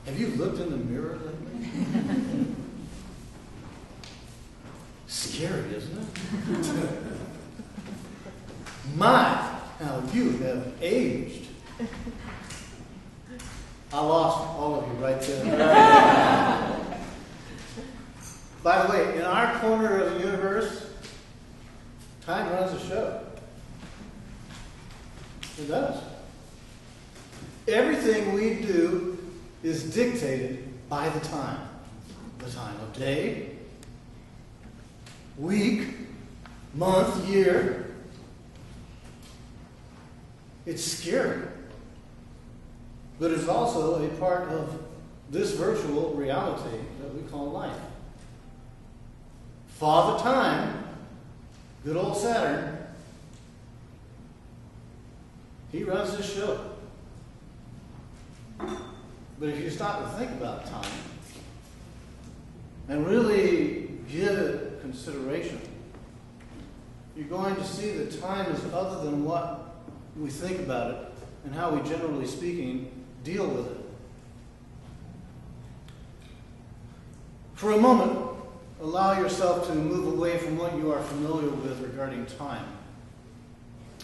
Have you looked in the mirror lately? Scary, isn't it? My, how you have aged. I lost all of you right there. By the way, in our corner of the universe, time runs the show. It does. Everything we do is dictated by the time. The time of day, week, month, year. It's scary. But it's also a part of this virtual reality that we call life. Father Time, good old Saturn, he runs this show. But if you stop to think about time and really give it consideration, you're going to see that time is other than what we think about it and how we, generally speaking, deal with it. For a moment, allow yourself to move away from what you are familiar with regarding time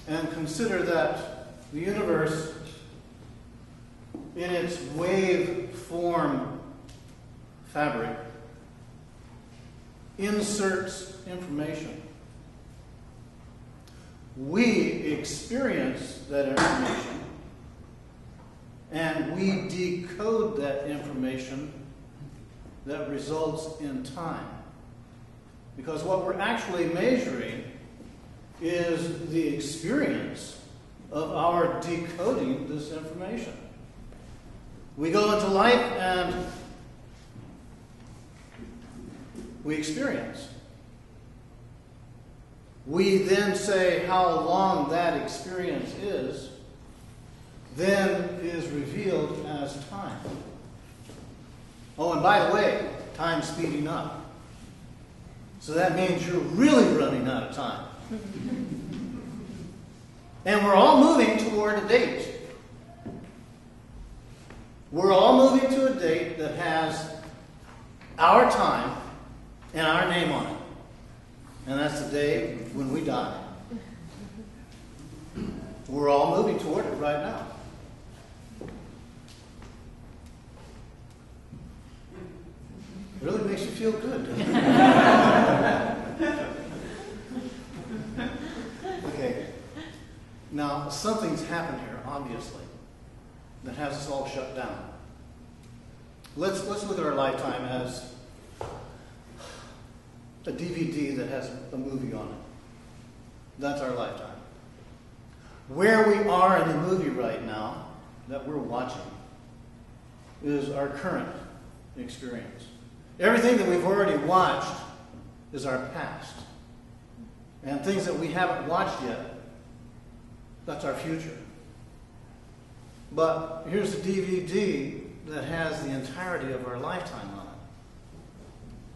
and consider that the universe, in its wave form fabric, inserts information. We experience that information and we decode that information that results in time. Because what we're actually measuring is the experience of our decoding this information. We go into life and we experience. We then say how long that experience is, then is revealed as time. Oh, and by the way, time's speeding up. So that means you're really running out of time. And we're all moving toward a date. We're all moving to a date that has our time and our name on it. And that's the day when we die. We're all moving toward it right now. It really makes you feel good, doesn't it? Okay. Now, something's happened here, obviously, that has us all shut down. Let's look at our lifetime as a DVD that has a movie on it. That's our lifetime. Where we are in the movie right now that we're watching is our current experience. Everything that we've already watched is our past. And things that we haven't watched yet, that's our future. But here's a DVD that has the entirety of our lifetime on it,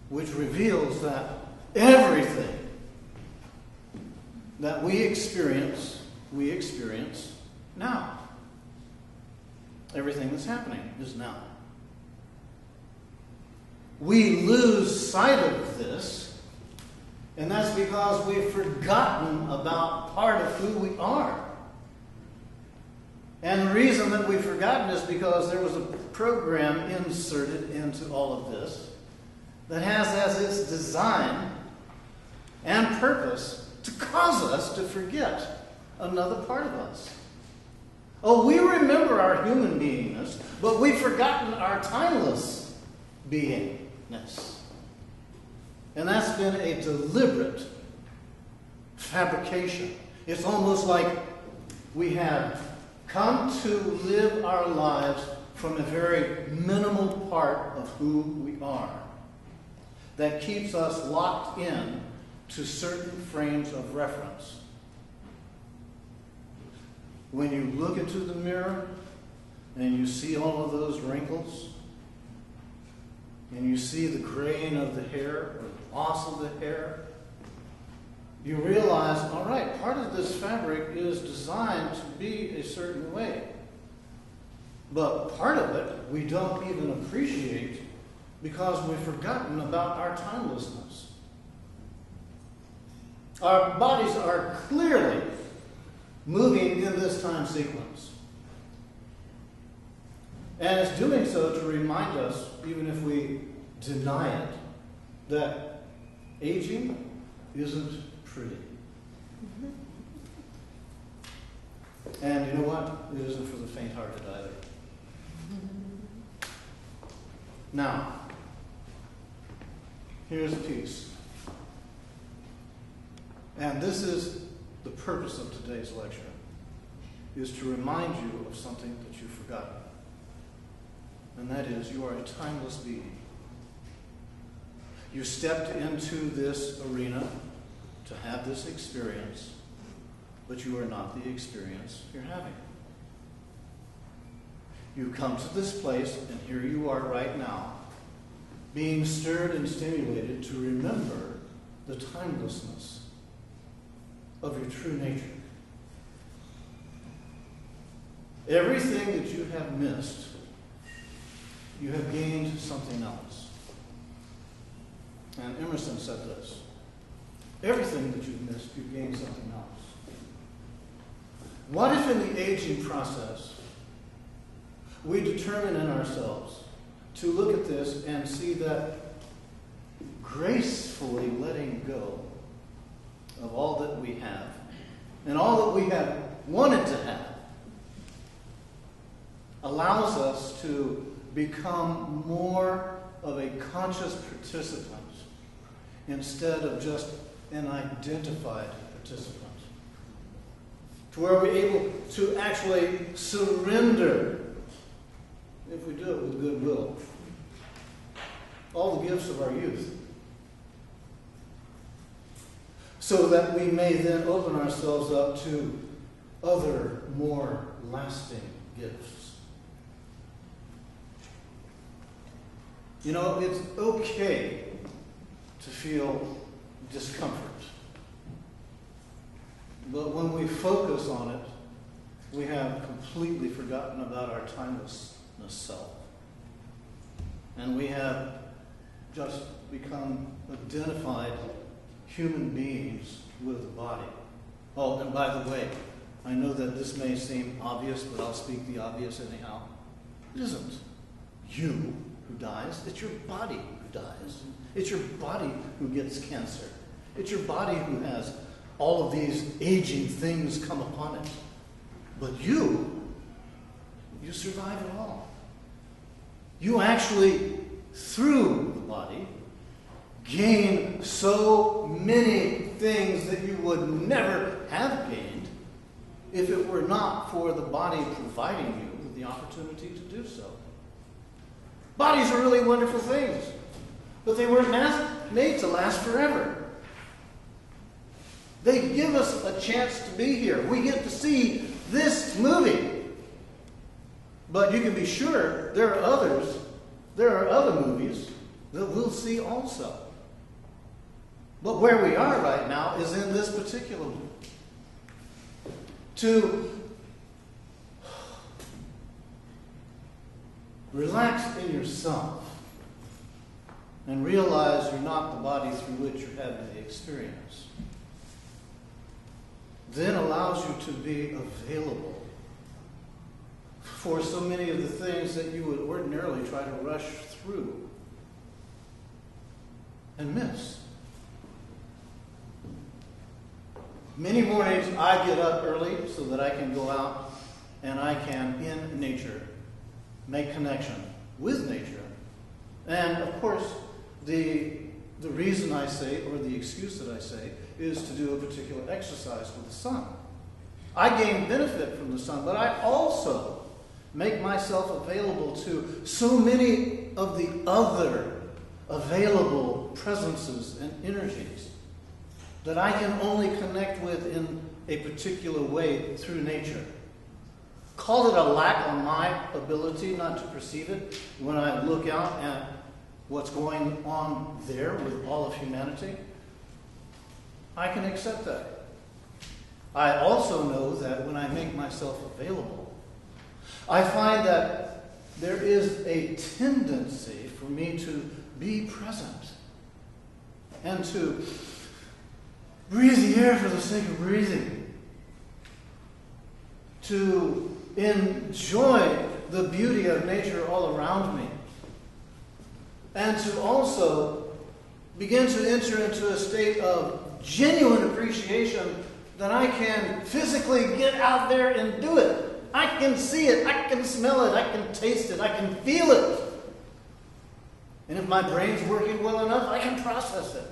which reveals that everything that we experience now. Everything that's happening is now. We lose sight of this, and that's because we've forgotten about part of who we are. And the reason that we've forgotten is because there was a program inserted into all of this that has as its design and purpose to cause us to forget another part of us. Oh, we remember our human beingness, but we've forgotten our timeless beingness. And that's been a deliberate fabrication. It's almost like we have come to live our lives from a very minimal part of who we are that keeps us locked in to certain frames of reference. When you look into the mirror and you see all of those wrinkles and you see the graying of the hair or the loss of the hair, you realize, all right, part of this fabric is designed to be a certain way. But part of it we don't even appreciate because we've forgotten about our timelessness. Our bodies are clearly moving in this time sequence. And it's doing so to remind us, even if we deny it, that aging isn't pretty. And you know what? It isn't for the faint-hearted either. Now, here's a piece. And this is the purpose of today's lecture, is to remind you of something that you've forgotten. And that is, you are a timeless being. You stepped into this arena to have this experience, but you are not the experience you're having. You come to this place, and here you are right now, being stirred and stimulated to remember the timelessness of your true nature. Everything that you have missed, you have gained something else. And Emerson said this: everything that you've missed, you've gained something else. What if in the aging process, we determine in ourselves to look at this and see that gracefully letting go of all that we have and all that we have wanted to have allows us to become more of a conscious participant instead of just an identified participant. To where we're able to actually surrender, if we do it with goodwill, all the gifts of our youth, so that we may then open ourselves up to other, more lasting gifts. You know, it's okay to feel discomfort. But when we focus on it, we have completely forgotten about our timelessness self. And we have just become identified human beings with a body. Oh, and by the way, I know that this may seem obvious, but I'll speak the obvious anyhow. It isn't you who dies, it's your body who dies. It's your body who gets cancer. It's your body who has all of these aging things come upon it. But you survive it all. You actually, through the body, gain so many things that you would never have gained if it were not for the body providing you with the opportunity to do so. Bodies are really wonderful things, but they weren't made to last forever. They give us a chance to be here. We get to see this movie. But you can be sure there are other movies that we'll see also. But where we are right now is in this particular one. To relax in yourself and realize you're not the body through which you're having the experience, then allows you to be available for so many of the things that you would ordinarily try to rush through and miss. Many mornings I get up early so that I can go out and I can, in nature, make connection with nature. And of course, the reason I say, or the excuse that I say, is to do a particular exercise with the sun. I gain benefit from the sun, but I also make myself available to so many of the other available presences and energies that I can only connect with in a particular way through nature. Call it a lack on my ability not to perceive it when I look out at what's going on there with all of humanity. I can accept that. I also know that when I make myself available, I find that there is a tendency for me to be present and to breathe the air for the sake of breathing, to enjoy the beauty of nature all around me, and to also begin to enter into a state of genuine appreciation that I can physically get out there and do it. I can see it, I can smell it, I can taste it, I can feel it. And if my brain's working well enough, I can process it.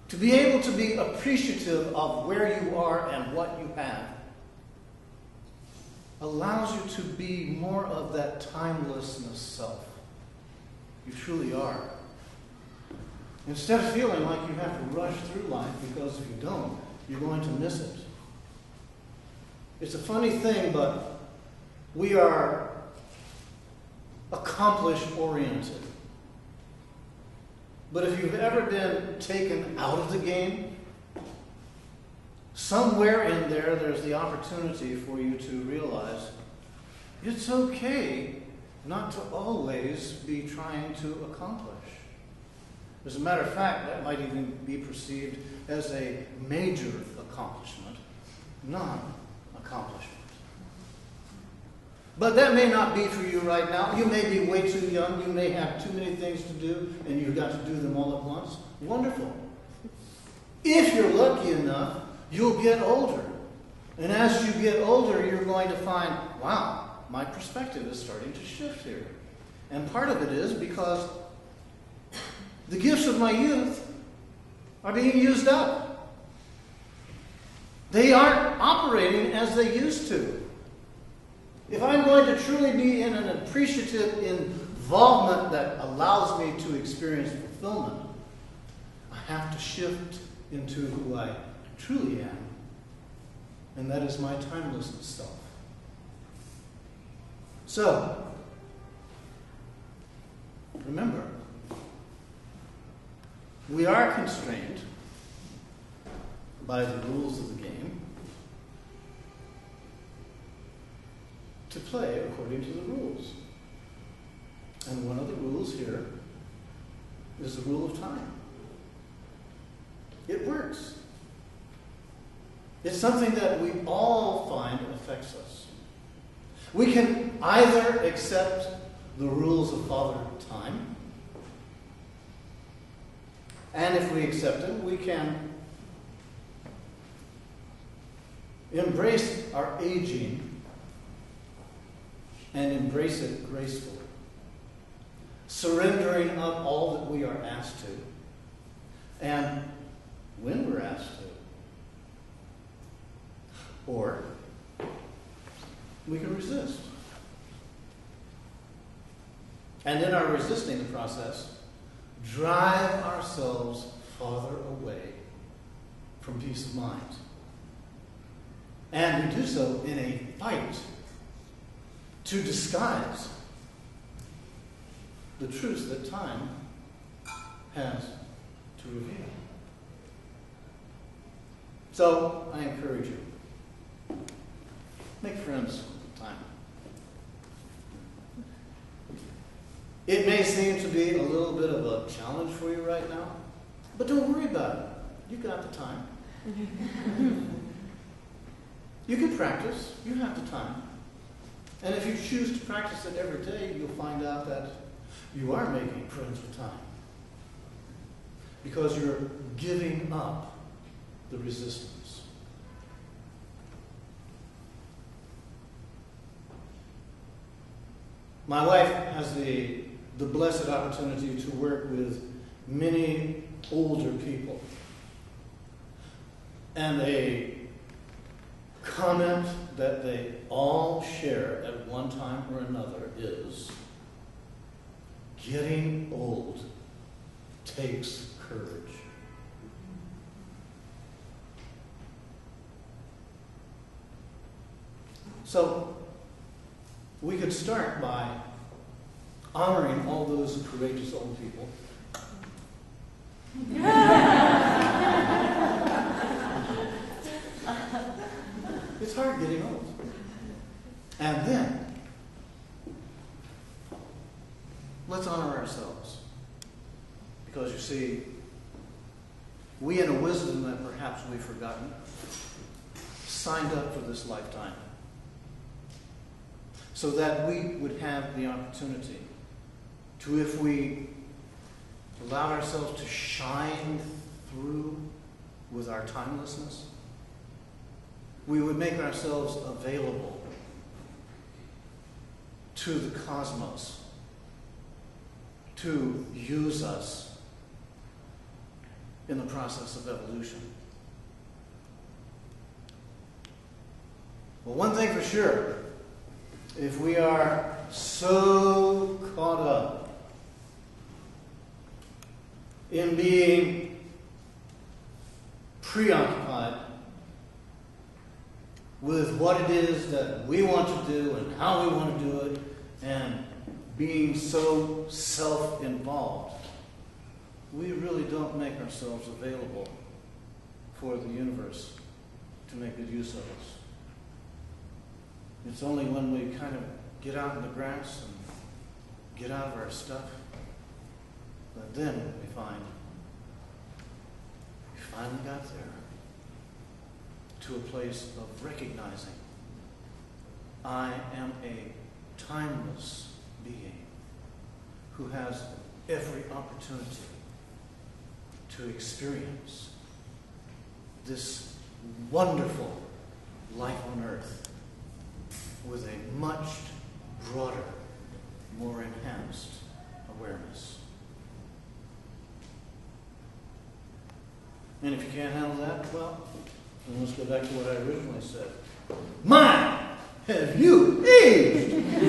To be able to be appreciative of where you are and what you have allows you to be more of that timelessness self. You truly are. Instead of feeling like you have to rush through life, because if you don't, you're going to miss it. It's a funny thing, but we are accomplish-oriented. But if you've ever been taken out of the game, somewhere in there, there's the opportunity for you to realize it's okay not to always be trying to accomplish. As a matter of fact, that might even be perceived as a major accomplishment, non-accomplishment. But that may not be for you right now. You may be way too young. You may have too many things to do, and you've got to do them all at once. Wonderful. If you're lucky enough, you'll get older. And as you get older, you're going to find, wow, my perspective is starting to shift here. And part of it is because the gifts of my youth are being used up. They aren't operating as they used to. If I'm going to truly be in an appreciative involvement that allows me to experience fulfillment, I have to shift into who I truly am. And that is my timeless self. So, remember, we are constrained by the rules of the game to play according to the rules. And one of the rules here is the rule of time. It works. It's something that we all find affects us. We can either accept the rules of Father Time, and if we accept them, we can embrace our aging and embrace it gracefully, surrendering up all that we are asked to, and when we're asked to. Or we can resist. And in our resisting process, drive ourselves farther away from peace of mind. And we do so in a fight to disguise the truths that time has to reveal. So, I encourage you, make friends with time. It may seem to be a little bit of a challenge for you right now, but don't worry about it. You got the time. You can practice. You have the time. And if you choose to practice it every day, you'll find out that you are making friends with time. Because you're giving up the resistance. My wife has the blessed opportunity to work with many older people. And a comment that they all share at one time or another is, getting old takes courage. So, we could start by honoring all those courageous old people. It's hard getting old. And then, let's honor ourselves. Because you see, we in a wisdom that perhaps we've forgotten, signed up for this lifetime. So that we would have the opportunity to, if we allow ourselves to shine through with our timelessness, we would make ourselves available to the cosmos to use us in the process of evolution. Well, one thing for sure, if we are so caught up in being preoccupied with what it is that we want to do and how we want to do it, and being so self-involved, we really don't make ourselves available for the universe to make good use of us. It's only when we kind of get out in the grass and get out of our stuff that then we find we finally got there to a place of recognizing I am a timeless being who has every opportunity to experience this wonderful life on earth with a much broader, more enhanced awareness. And if you can't handle that, well, then let's go back to what I originally said. My, have you aged?